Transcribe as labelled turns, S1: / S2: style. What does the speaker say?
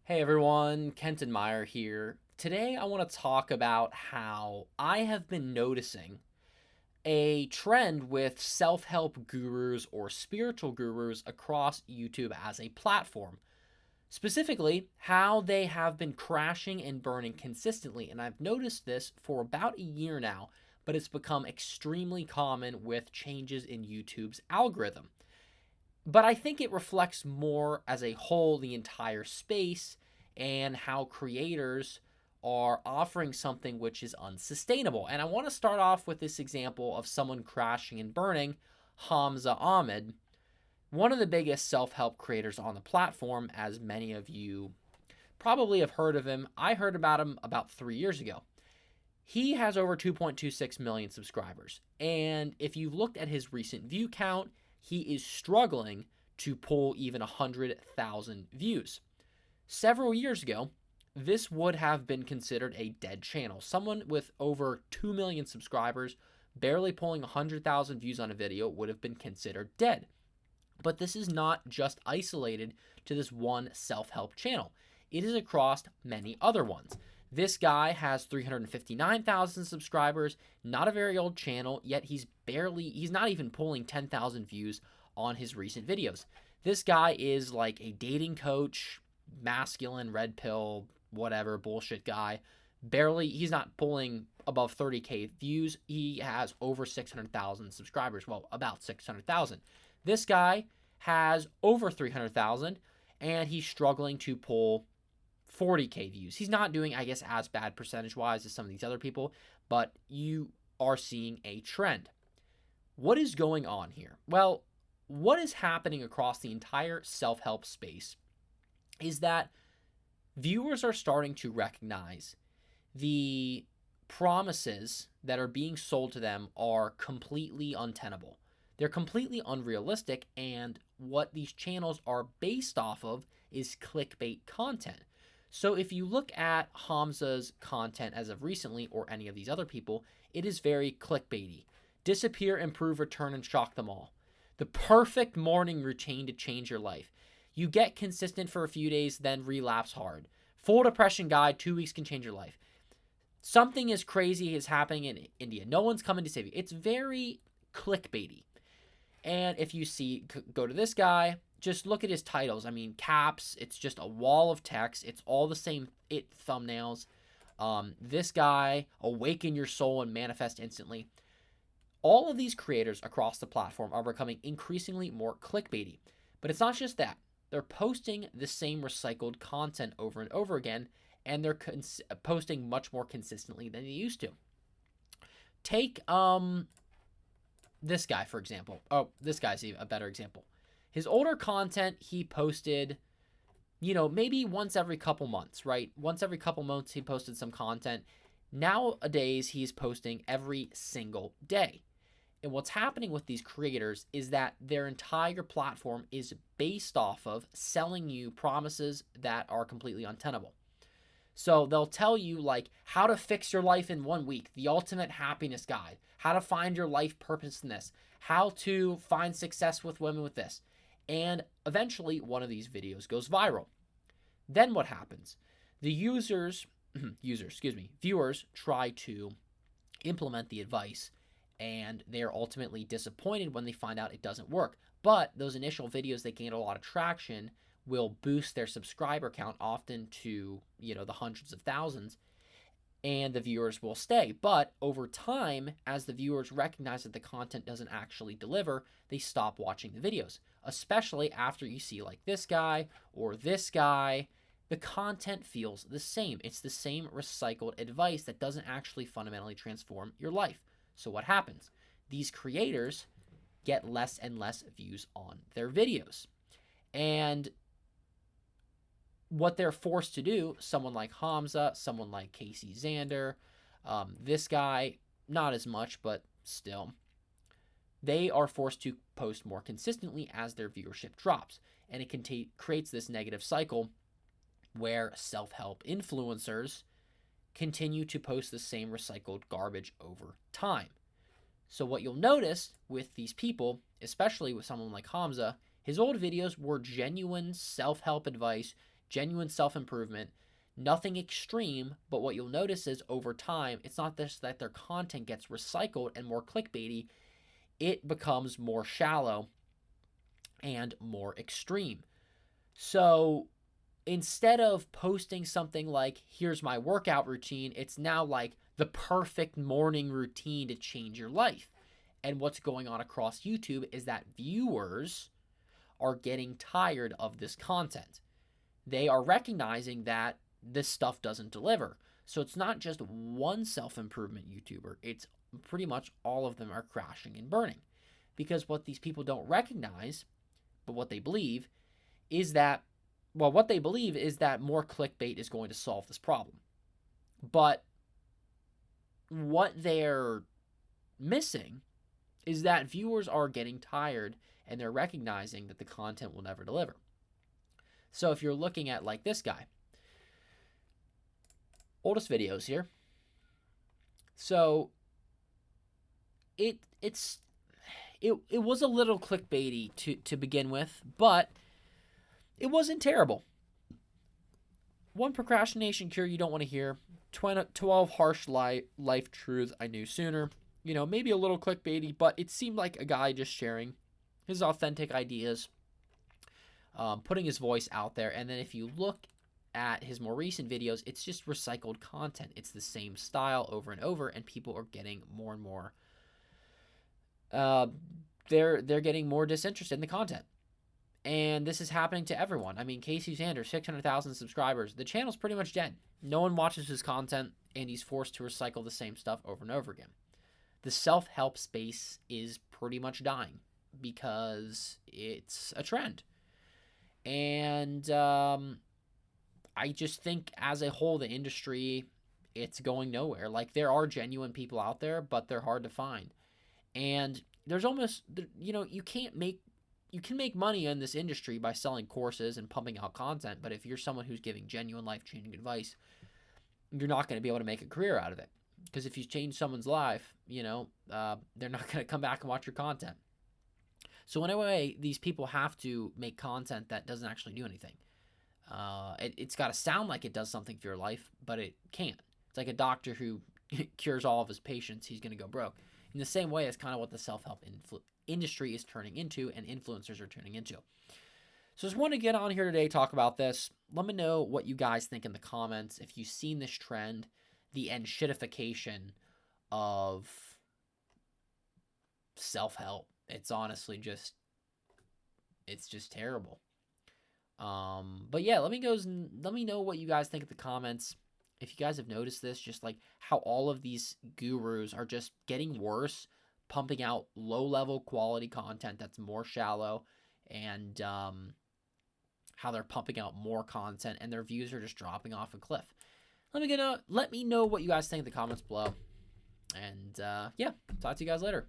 S1: Hey everyone, Kenton Meyer here. Today I want to talk about how I have been noticing a trend with self help gurus or spiritual gurus across YouTube as a platform. Specifically, how they have been crashing and burning consistently. And I've noticed this for about a year now, but it's become extremely common with changes in YouTube's algorithm. But I think it reflects more as a whole the entire space and how creators are offering something which is unsustainable. And I want to start off with this example of someone crashing and burning, Hamza Ahmed, one of the biggest self help creators on the platform, as many of you probably have heard of him. I heard about him about 3 years ago. He has over 2.26 million subscribers. And if you've looked at his recent view count, he is struggling to pull even 100,000 views. Several years ago, this would have been considered a dead channel. Someone with over 2 million subscribers barely pulling 100,000 views on a video would have been considered dead. But this is not just isolated to this one self help channel, it is across many other ones. This guy has 359,000 subscribers, not a very old channel, yet he's not even pulling 10,000 views on his recent videos. This guy is like a dating coach, masculine, red pill, whatever, bullshit guy. He's not pulling above 30K views. He has over 600,000 subscribers. Well, about 600,000. This guy has over 300,000 and he's struggling to pull 40K views. He's not doing, I guess, as bad percentage wise as some of these other people, but you are seeing a trend. What is going on here? Well, what is happening across the entire self help space is that viewers are starting to recognize the promises that are being sold to them are completely untenable. They're completely unrealistic, and what these channels are based off of is clickbait content. So if you look at Hamza's content as of recently, or any of these other people, it is very clickbaity. Disappear, improve, return, and shock them all. The perfect morning routine to change your life. You get consistent for a few days, then relapse hard. Full depression guide, 2 weeks can change your life. Something is crazy is happening in India. No one's coming to save you. It's very clickbaity. And if you go to this guy, just look at his titles. I mean, caps, it's just a wall of text. It's all the same thumbnails. This guy, awaken your soul and manifest instantly. All of these creators across the platform are becoming increasingly more clickbaity. But it's not just that. They're posting the same recycled content over and over again, and they're posting much more consistently than they used to. Take this guy, for example. Oh, this guy's a better example. His older content, he posted, maybe once every couple months, right? Once every couple months, he posted some content. Nowadays, he's posting every single day. And what's happening with these creators is that their entire platform is based off of selling you promises that are completely untenable. So they'll tell you like how to fix your life in 1 week, the ultimate happiness guide, how to find your life purpose in this, how to find success with women with this. And eventually one of these videos goes viral. Then what happens? The viewers try to implement the advice, and they're ultimately disappointed when they find out it doesn't work. But those initial videos that gain a lot of traction will boost their subscriber count often to, the hundreds of thousands, and the viewers will stay. But over time, as the viewers recognize that the content doesn't actually deliver, they stop watching the videos, especially after you see like this guy or this guy. The content feels the same. It's the same recycled advice that doesn't actually fundamentally transform your life. So what happens? These creators get less and less views on their videos. And what they're forced to do, someone like Hamza, someone like Casey Zander, this guy, not as much, but still, they are forced to post more consistently as their viewership drops. And it creates this negative cycle where self-help influencers continue to post the same recycled garbage over time. So what you'll notice with these people, especially with someone like Hamza, his old videos were genuine self-help advice, genuine self-improvement, nothing extreme, but what you'll notice is over time, it's not just that their content gets recycled and more clickbaity, it becomes more shallow and more extreme. So instead of posting something like, here's my workout routine, it's now like the perfect morning routine to change your life. And what's going on across YouTube is that viewers are getting tired of this content. They are recognizing that this stuff doesn't deliver. So it's not just one self-improvement YouTuber, it's pretty much all of them are crashing and burning. Because what these people don't recognize, but what they believe, is that, well, what they believe is that more clickbait is going to solve this problem. But what they're missing is that viewers are getting tired and they're recognizing that the content will never deliver. So if you're looking at like this guy, oldest videos here. So it was a little clickbaity to begin with, but it wasn't terrible. One procrastination cure you don't want to hear. 12 harsh life truths I knew sooner. You know, maybe a little clickbaity, but it seemed like a guy just sharing his authentic ideas, putting his voice out there. And then if you look at his more recent videos, it's just recycled content. It's the same style over and over, and people are getting more and more. They're getting more disinterested in the content. And this is happening to everyone. I mean, Casey Sanders, 600,000 subscribers. The channel's pretty much dead. No one watches his content, and he's forced to recycle the same stuff over and over again. The self-help space is pretty much dying because it's a trend. And I just think as a whole, the industry, it's going nowhere. Like, there are genuine people out there, but they're hard to find. And there's almost, you know, you can make money in this industry by selling courses and pumping out content, but if you're someone who's giving genuine life-changing advice, you're not going to be able to make a career out of it. Because if you change someone's life, you know, they're not going to come back and watch your content. So in a way, these people have to make content that doesn't actually do anything. It's got to sound like it does something for your life, but it can't. It's like a doctor who cures all of his patients, he's going to go broke. In the same way, it's kind of what the self-help industry is turning into and influencers are turning into. So just want to get on here today, talk about this. Let me know what you guys think in the comments. If you've seen this trend, the shitification of self-help. It's honestly just, it's just terrible. But yeah, let me know what you guys think in the comments. If you guys have noticed this, just like how all of these gurus are just getting worse, pumping out low-level quality content that's more shallow, and how they're pumping out more content and their views are just dropping off a cliff. Let me know what you guys think in the comments below. And yeah, talk to you guys later.